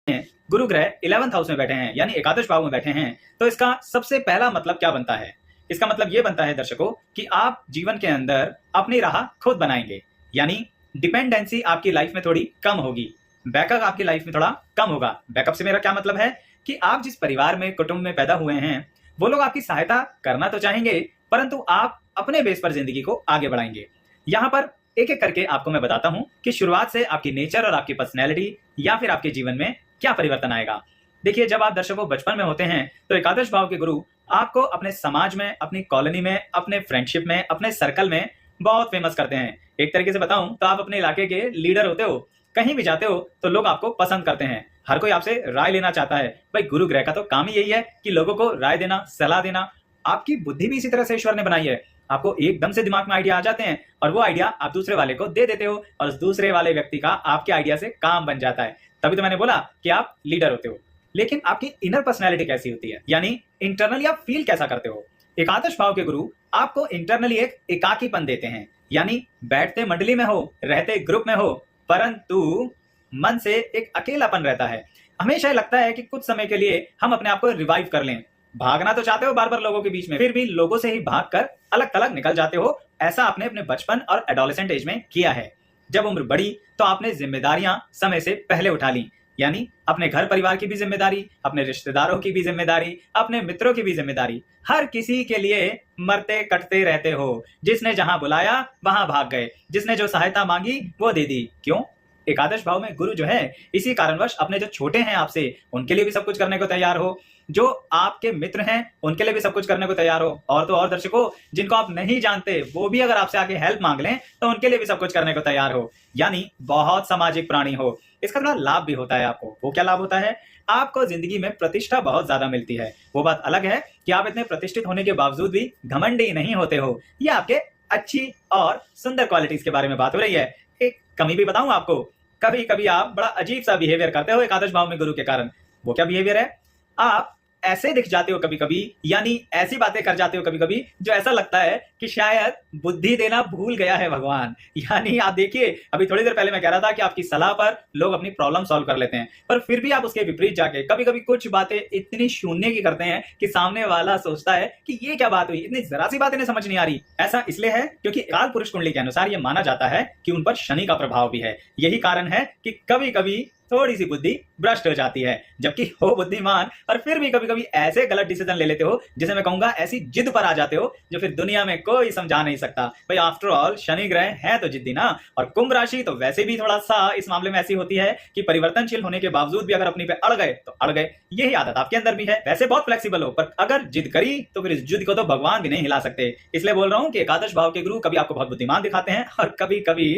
गुरु ग्रह 11th house में बैठे हैं यानी एकादश भाव में बैठे हैं, तो इसका सबसे पहला मतलब क्या बनता है? इसका मतलब ये बनता है दर्शकों कि आप जीवन के अंदर अपनी राह खुद बनाएंगे, यानी डिपेंडेंसी आपकी लाइफ में थोड़ी कम होगी, बैकअप आपकी लाइफ में थोड़ा कम होगा। बैकअप से मेरा क्या मतलब है कि आप जिस परिवार में, कुटुंब में पैदा हुए हैं, वो लोग आपकी सहायता करना तो चाहेंगे, परंतु आप अपने बेस पर जिंदगी को आगे बढ़ाएंगे। यहाँ पर एक एक करके आपको मैं बताता हूं कि शुरुआत से आपकी नेचर और आपकी पर्सनैलिटी या फिर आपके जीवन में क्या परिवर्तन आएगा। देखिए, जब आप दर्शकों बचपन में होते हैं तो एकादश भाव के गुरु आपको अपने समाज में, अपनी कॉलोनी में, अपने फ्रेंडशिप में, अपने सर्कल में बहुत फेमस करते हैं। एक तरीके से बताऊं तो आप अपने इलाके के लीडर होते हो, कहीं भी जाते हो तो लोग आपको पसंद करते हैं, हर कोई आपसे राय लेना चाहता है। भाई, गुरु ग्रह का तो काम ही यही है कि लोगों को राय देना, सलाह देना। आपकी बुद्धि भी इसी तरह से ईश्वर ने बनाई है। आपको एकदम से दिमाग में आइडिया आ जाते हैं और वो आइडिया आप दूसरे वाले को दे देते हो और उस दूसरे वाले व्यक्ति का आपके आइडिया से काम बन जाता है। तभी तो मैंने बोला कि आप लीडर होते हो। लेकिन आपकी इनर पर्सनैलिटी कैसी होती है, यानी इंटरनली आप फील कैसा करते हो? एकादश भाव के गुरु आपको इंटरनली एक एकाकीपन देते हैं, यानी बैठते मंडली में हो, रहते ग्रुप में हो, परंतु मन से एक अकेलापन रहता है। हमेशा लगता है कि कुछ समय के लिए हम अपने आप को रिवाइव कर लें। भागना तो चाहते हो बार बार लोगों के बीच में, फिर भी लोगों से ही भागकर अलग थलग निकल जाते हो। ऐसा आपने अपने बचपन और एडोलेसेंट एज में किया है। जब उम्र बढ़ी तो आपने जिम्मेदारियां समय से पहले उठा ली, यानी अपने घर परिवार की भी जिम्मेदारी, अपने रिश्तेदारों की भी जिम्मेदारी, अपने मित्रों की भी जिम्मेदारी। हर किसी के लिए मरते कटते रहते हो। जिसने जहां बुलाया वहां भाग गए, जिसने जो सहायता मांगी वो दे दी। क्यों? एकादश भाव में गुरु जो है, इसी कारणवश अपने जो छोटे हैं आपसे, उनके लिए भी सब कुछ करने को तैयार हो। जो आपके मित्र हैं उनके लिए भी सब कुछ करने को तैयार हो। और तो और दर्शकों, जिनको आप नहीं जानते वो भी अगर आपसे आके हेल्प मांग लें तो उनके लिए भी सब कुछ करने को तैयार हो। यानी बहुत सामाजिक प्राणी हो। इसका थोड़ा लाभ भी होता है आपको। वो क्या लाभ होता है? आपको जिंदगी में प्रतिष्ठा बहुत ज्यादा मिलती है। वो बात अलग है कि आप इतने प्रतिष्ठित होने के बावजूद भी घमंडी नहीं होते हो। ये आपके अच्छी और सुंदर क्वालिटीज के बारे में बात हो रही है। एक कमी भी बताऊं आपको, कभी कभी आप बड़ा अजीब सा बिहेवियर करते हो एकादश भाव में गुरु के कारण। वो क्या बिहेवियर है? आप ऐसे दिख जाते हो कभी कभी, यानी ऐसी बातें कर जाते हो कभी कभी जो ऐसा लगता है कि शायद बुद्धि देना भूल गया है भगवान। यानी आप देखिए, अभी थोड़ी देर पहले मैं कह रहा था कि आपकी सलाह पर लोग अपनी प्रॉब्लम सॉल्व कर लेते हैं, पर फिर भी आप उसके विपरीत जाके कभी कभी कुछ बातें इतनी शून्य की करते हैं कि सामने वाला सोचता है कि ये क्या बात हुई, इतनी जरा सी बात इन्हें समझ नहीं आ रही। ऐसा इसलिए है क्योंकि काल पुरुष कुंडली के अनुसार यह माना जाता है कि उन पर शनि का प्रभाव भी है। यही कारण है कि कभी कभी थोड़ी सी बुद्धि भ्रष्ट हो जाती है, जबकि हो बुद्धिमान, और फिर भी कभी कभी ऐसे गलत डिसीजन ले लेते हो, जिसे मैं कहूंगा ऐसी जिद पर आ जाते हो जो फिर दुनिया में कोई समझा नहीं सकता। भाई, आफ्टर ऑल शनि ग्रह है तो जिद्दी ना। और कुंभ राशि तो वैसे भी थोड़ा सा इस मामले में ऐसी होती है कि परिवर्तनशील होने के बावजूद भी अगर अपनी पे अड़ गए तो अड़ गए। यही आदत आपके अंदर भी है। वैसे बहुत फ्लेक्सिबल हो, पर अगर जिद करी तो फिर इस जिद को तो भगवान भी नहीं हिला सकते। इसलिए बोल रहा हूं कि एकादश भाव के गुरु कभी आपको बहुत बुद्धिमान दिखाते हैं और कभी कभी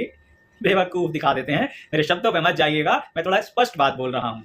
बेवकूफ दिखा देते हैं। मेरे शब्दों पे मत जाइएगा, मैं थोड़ा स्पष्ट बात बोल रहा हूं।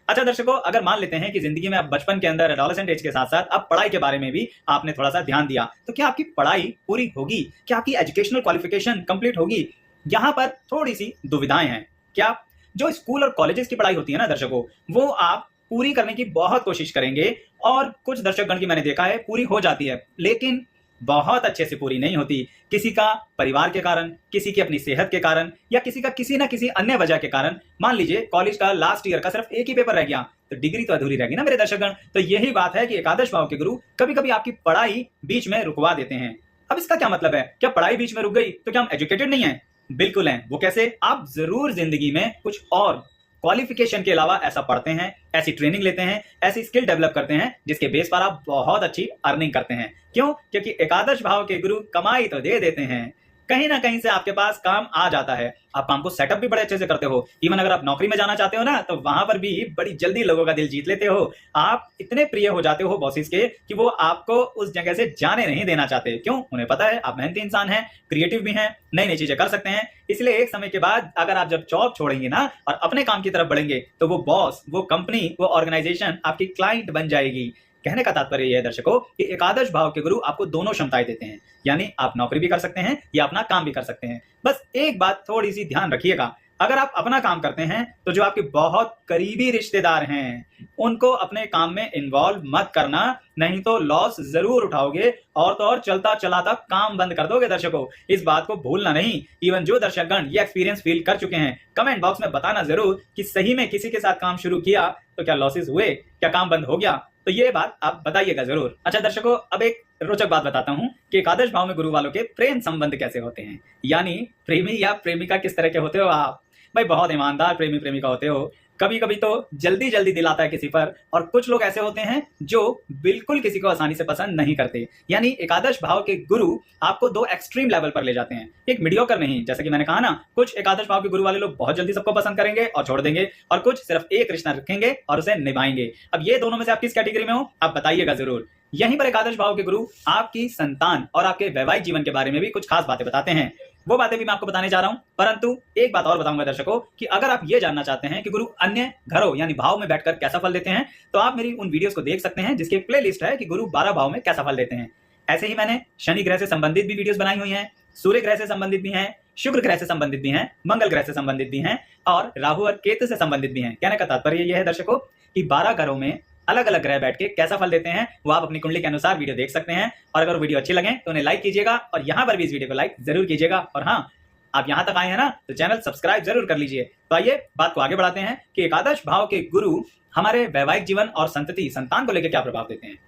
अच्छा दर्शकों, अगर मान लेते हैं कि जिंदगी में आप बचपन के अंदर एडोलेसेंट एज के साथ साथ अब पढ़ाई के बारे में भी आपने थोड़ा सा ध्यान दिया, तो क्या आपकी पढ़ाई पूरी होगी? क्या आपकी एजुकेशनल क्वालिफिकेशन कंप्लीट होगी? यहां पर थोड़ी सी दुविधाएं हैं। क्या जो स्कूल और कॉलेजेस की पढ़ाई होती है ना दर्शकों, वो आप पूरी करने की बहुत कोशिश करेंगे, और कुछ दर्शकगण की मैंने देखा है पूरी हो जाती है, लेकिन बहुत अच्छे से पूरी नहीं होती। किसी का परिवार के कारण, किसी की अपनी सेहत के कारण, या किसी का किसी ना किसी अन्य वजह के कारण। मान लीजिए कॉलेज का लास्ट ईयर का सिर्फ एक ही पेपर रह गया, तो डिग्री तो अधूरी रहेगी ना मेरे दर्शकगण। तो यही बात है कि एकादश भाव के गुरु कभी कभी आपकी पढ़ाई बीच में रुकवा देते हैं। अब इसका क्या मतलब है? क्या पढ़ाई बीच में रुक गई तो क्या हम एजुकेटेड नहीं है? बिल्कुल हैं। वो कैसे? आप जरूर जिंदगी में कुछ और क्वालिफिकेशन के अलावा ऐसा पढ़ते हैं, ऐसी ट्रेनिंग लेते हैं, ऐसी स्किल डेवलप करते हैं जिसके बेस पर आप बहुत अच्छी अर्निंग करते हैं। क्यों? क्योंकि एकादश भाव के गुरु कमाई तो दे देते हैं, कहीं ना कहीं से आपके पास काम आ जाता है। आप काम को सेटअप भी बड़े अच्छे से करते हो। इवन अगर आप नौकरी में जाना चाहते हो ना, तो वहां पर भी बड़ी जल्दी लोगों का दिल जीत लेते हो। आप इतने प्रिय हो जाते हो बॉसेस के कि वो आपको उस जगह से जाने नहीं देना चाहते। क्यों? उन्हें पता है आप मेहनती इंसान हैं, क्रिएटिव भी हैं, नई नई चीजें कर सकते हैं। इसलिए एक समय के बाद अगर आप जब जॉब छोड़ेंगे ना और अपने काम की तरफ बढ़ेंगे, तो वो बॉस, वो कंपनी, वो ऑर्गेनाइजेशन आपकी क्लाइंट बन जाएगी। कहने का तात्पर्य यह है दर्शकों कि एकादश भाव के गुरु आपको दोनों क्षमताएं देते हैं, यानी आप नौकरी भी कर सकते हैं या अपना काम भी कर सकते हैं। बस एक बात थोड़ी सी ध्यान रखिएगा, अगर आप अपना काम करते हैं तो जो आपके बहुत करीबी रिश्तेदार हैं उनको अपने काम में इन्वॉल्व मत करना, नहीं तो लॉस जरूर उठाओगे और तो और चलता चलाता काम बंद कर दोगे। दर्शकों, इस बात को भूलना नहीं। इवन जो दर्शकगण ये एक्सपीरियंस फील कर चुके हैं, कमेंट बॉक्स में बताना जरूर कि सही में किसी के साथ काम शुरू किया तो क्या लॉसेस हुए, क्या काम बंद हो गया, तो ये बात आप बताइएगा जरूर। अच्छा दर्शकों, अब एक रोचक बात बताता हूं कि एकादश भाव में गुरु वालों के प्रेम संबंध कैसे होते हैं, यानी प्रेमी या प्रेमिका किस तरह के होते हो आप। भाई बहुत ईमानदार प्रेमी प्रेमिका होते हो, कभी कभी तो जल्दी जल्दी दिल आता है किसी पर, और कुछ लोग ऐसे होते हैं जो बिल्कुल किसी को आसानी से पसंद नहीं करते। यानी एकादश भाव के गुरु आपको दो एक्सट्रीम लेवल पर ले जाते हैं, एक मीडियोकर नहीं। जैसे कि मैंने कहा ना, कुछ एकादश भाव के गुरु वाले लोग बहुत जल्दी सबको पसंद करेंगे और छोड़ देंगे, और कुछ सिर्फ एक रिश्ता रखेंगे और उसे निभाएंगे। अब ये दोनों में से आप किस कैटेगरी में हो, आप बताइएगा जरूर। यहीं पर एकादश भाव के गुरु आपकी संतान और आपके वैवाहिक जीवन के बारे में भी कुछ खास बातें बताते हैं, वो बातें भी मैं आपको बताने जा रहा हूं। परंतु एक बात और बताऊंगा दर्शकों कि अगर आप ये जानना चाहते हैं कि गुरु अन्य घरों यानी भाव में बैठकर कैसा फल देते हैं, तो आप मेरी उन वीडियोस को देख सकते हैं जिसकी प्ले लिस्ट है कि गुरु 12 भाव में कैसा फल देते हैं। ऐसे ही मैंने शनि ग्रह से संबंधित भी वीडियोस बनाई हुई हैं, सूर्य ग्रह से संबंधित भी हैं, शुक्र ग्रह से संबंधित भी हैं, मंगल ग्रह से संबंधित भी हैं और राहु और केतु से संबंधित भी हैं। कहने का तात्पर्य यह है दर्शकों कि 12 घरों में अलग अलग ग्रह बैठ के कैसा फल देते हैं वो आप अपनी कुंडली के अनुसार वीडियो देख सकते हैं। और अगर वीडियो अच्छी लगे तो उन्हें लाइक कीजिएगा और यहाँ पर भी इस वीडियो को लाइक जरूर कीजिएगा। और हाँ, आप यहां तक आए हैं ना तो चैनल सब्सक्राइब जरूर कर लीजिए। तो आइए बात को आगे बढ़ाते हैं कि एकादश भाव के गुरु हमारे वैवाहिक जीवन और संतान को लेकर क्या प्रभाव देते हैं।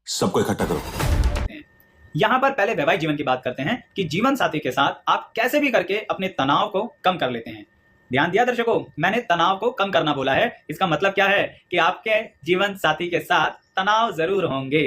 सबको इकट्ठा करो। यहां पर पहले वैवाहिक जीवन की बात करते हैं कि जीवन साथी के साथ आप कैसे भी करके अपने तनाव को कम कर लेते हैं। ध्यान दिया दर्शकों, मैंने तनाव को कम करना बोला है। इसका मतलब क्या है कि आपके जीवन साथी के साथ तनाव जरूर होंगे,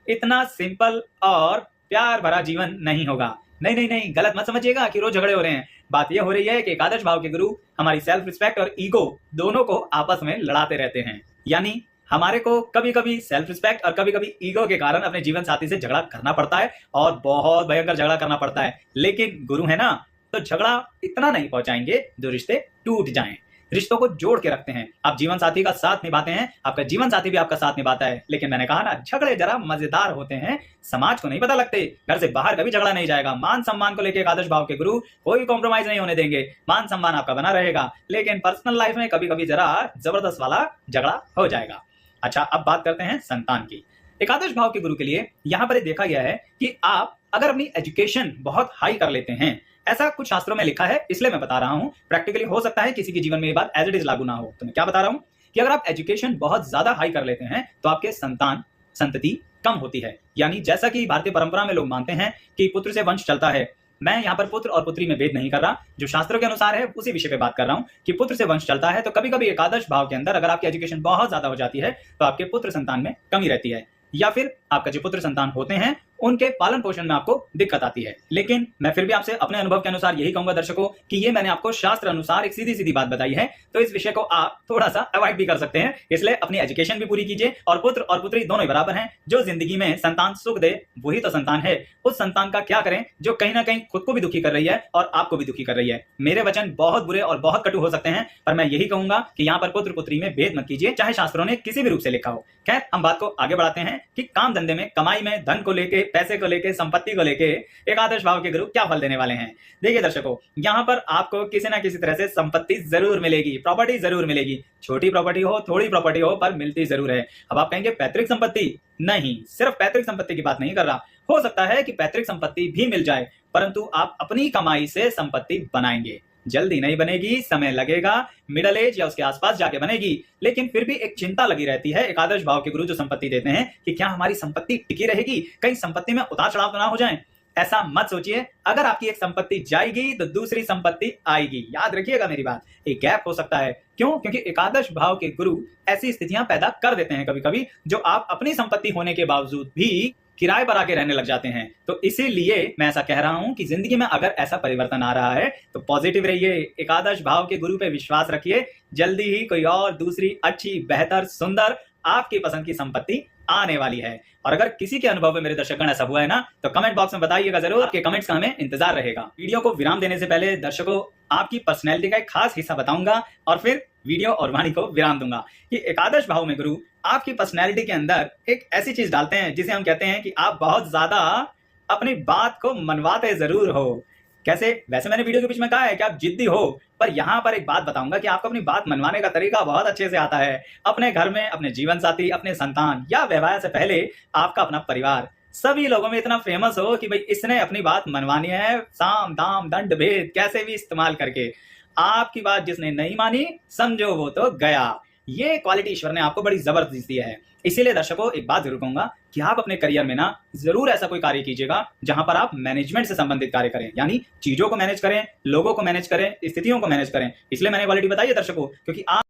इतना सिंपल और प्यार भरा जीवन नहीं होगा। नहीं नहीं नहीं, गलत मत समझिएगा कि रोज झगड़े हो रहे हैं। बात यह हो रही है कि एकादश भाव के गुरु हमारी सेल्फ रिस्पेक्ट और ईगो दोनों को आपस में लड़ाते रहते हैं। यानी हमारे को कभी कभी सेल्फ रिस्पेक्ट और कभी कभी ईगो के कारण अपने जीवन साथी से झगड़ा करना पड़ता है और बहुत भयंकर झगड़ा करना पड़ता है। लेकिन गुरु है ना, तो झगड़ा इतना नहीं पहुंचाएंगे जो रिश्ते टूट जाएं। रिश्तों को जोड़ के रखते हैं। आप जीवन साथी का साथ निभाते हैं, आपका जीवन साथी भी आपका साथ निभाता है। लेकिन मैंने कहा ना, झगड़े जरा मजेदार होते हैं, समाज को नहीं पता लगते। घर से बाहर कभी झगड़ा नहीं जाएगा। मान सम्मान को लेकर एकादश भाव के गुरु कोई कॉम्प्रोमाइज नहीं होने देंगे। मान सम्मान आपका बना रहेगा, लेकिन पर्सनल लाइफ में कभी कभी जरा जबरदस्त वाला झगड़ा हो जाएगा। अच्छा, अब बात करते हैं संतान की। एकादश भाव के गुरु के लिए यहाँ पर देखा गया है कि आप अगर अपनी एजुकेशन बहुत हाई कर लेते हैं, ऐसा कुछ शास्त्रों में लिखा है, इसलिए मैं बता रहा हूं। प्रैक्टिकली हो सकता है किसी के जीवन में ये बात एज इट इज लागू ना हो, तो मैं क्या बता रहा हूं कि अगर आप एजुकेशन बहुत ज्यादा हाई कर लेते हैं तो आपके संतति कम होती है। यानी जैसा कि भारतीय परंपरा में लोग मानते हैं कि पुत्र से वंश चलता है। मैं यहाँ पर पुत्र और पुत्री में भेद नहीं कर रहा, जो शास्त्रों के अनुसार है उसी विषय पे बात कर रहा हूँ कि पुत्र से वंश चलता है। तो कभी कभी एकादश भाव के अंदर अगर आपकी एजुकेशन बहुत ज्यादा हो जाती है तो आपके पुत्र संतान में कमी रहती है, या फिर आपका जो पुत्र संतान होते हैं उनके पालन पोषण में आपको दिक्कत आती है। लेकिन मैं फिर भी आपसे अपने अनुभव के अनुसार यही कहूंगा दर्शकों कि ये मैंने आपको शास्त्र अनुसार एक सीधी सीधी बात बताई है, तो इस विषय को आप थोड़ा सा अवॉइड भी कर सकते हैं। इसलिए अपनी एजुकेशन भी पूरी कीजिए, और पुत्र और पुत्री दोनों ही बराबर हैं। जो जिंदगी में संतान सुख दे वही तो संतान है। उस संतान का क्या करें जो कहीं ना कहीं खुद को भी दुखी कर रही है और आपको भी दुखी कर रही है। मेरे वचन बहुत बुरे और बहुत कटु हो सकते हैं, पर मैं यही कहूंगा कि यहाँ पर पुत्र पुत्री में भेद मत कीजिए, चाहे शास्त्रों ने किसी भी रूप से लिखा हो। खैर, हम बात को आगे बढ़ाते हैं कि काम धंधे में, कमाई में, धन को लेके, पैसे को लेके, संपत्ति को लेके एकादश भाव के गुरु क्या फल देने वाले हैं। देखिए दर्शकों, यहाँ पर आपको किसी ना किसी तरह से संपत्ति जरूर मिलेगी, प्रॉपर्टी जरूर मिलेगी। छोटी प्रॉपर्टी हो, थोड़ी प्रॉपर्टी हो, पर मिलती जरूर है। अब आप कहेंगे पैतृक संपत्ति, नहीं, सिर्फ पैतृक संपत्ति की बात नहीं कर रहा। हो सकता है कि पैतृक संपत्ति भी मिल जाए, परंतु आप अपनी कमाई से संपत्ति बनाएंगे। जल्दी नहीं बनेगी, समय लगेगा, मिडिल एज या उसके आसपास जाके बनेगी। लेकिन फिर भी एक चिंता लगी रहती है एकादश भाव के गुरु जो संपत्ति देते हैं कि क्या हमारी संपत्ति टिकी रहेगी, कहीं संपत्ति में उतार चढ़ाव तो ना हो जाए। ऐसा मत सोचिए, अगर आपकी एक संपत्ति जाएगी तो दूसरी संपत्ति आएगी। याद रखिएगा मेरी बात, एक गैप हो सकता है। क्यों? क्योंकि एकादश भाव के गुरु ऐसी स्थितियां पैदा कर देते हैं कभी कभी, जो आप अपनी संपत्ति होने के बावजूद भी किराए पर आके रहने लग जाते हैं। तो इसीलिए मैं ऐसा कह रहा हूं कि जिंदगी में अगर ऐसा परिवर्तन आ रहा है तो पॉजिटिव रहिए, एकादश भाव के गुरु पे विश्वास रखिए। जल्दी ही कोई और दूसरी अच्छी, बेहतर, सुंदर, आपकी पसंद की संपत्ति आने वाली है। और अगर किसी के अनुभव में मेरे दर्शकगण ऐसा हुआ है ना, तो कमेंट बॉक्स में बताइएगा जरूर। आपके कमेंट्स का हमें इंतजार रहेगा। वीडियो को विराम देने से पहले दर्शकों, आपकी पर्सनैलिटी का एक खास हिस्सा बताऊंगा और फिर वीडियो और वाणी को विराम दूंगा कि एकादश भाव में गुरु आपकी पर्सनैलिटी के अंदर एक ऐसी चीज डालते हैं जिसे हम कहते हैं कि आप बहुत ज्यादा अपनी बात को मनवाते जरूर हो। कैसे? वैसे मैंने वीडियो के बीच में कहा है कि आप जिद्दी हो, पर यहाँ पर एक बात बताऊंगा कि आपको अपनी बात मनवाने का तरीका बहुत अच्छे से आता है। अपने घर में अपने जीवन साथी, अपने संतान या विवाह से पहले आपका अपना परिवार, सभी लोगों में इतना फेमस हो कि भाई इसने अपनी बात मनवानी है, साम दाम दंड भेद कैसे भी इस्तेमाल करके। आपकी बात जिसने नहीं मानी, समझो वो तो गया। ये क्वालिटी ईश्वर ने आपको बड़ी जबरदस्त दी है। इसीलिए दर्शकों एक बात जरूर कहूंगा कि आप अपने करियर में ना जरूर ऐसा कोई कार्य कीजिएगा जहां पर आप मैनेजमेंट से संबंधित कार्य करें, यानी चीजों को मैनेज करें, लोगों को मैनेज करें, स्थितियों को मैनेज करें। इसलिए मैंने क्वालिटी बताई है दर्शकों, क्योंकि आप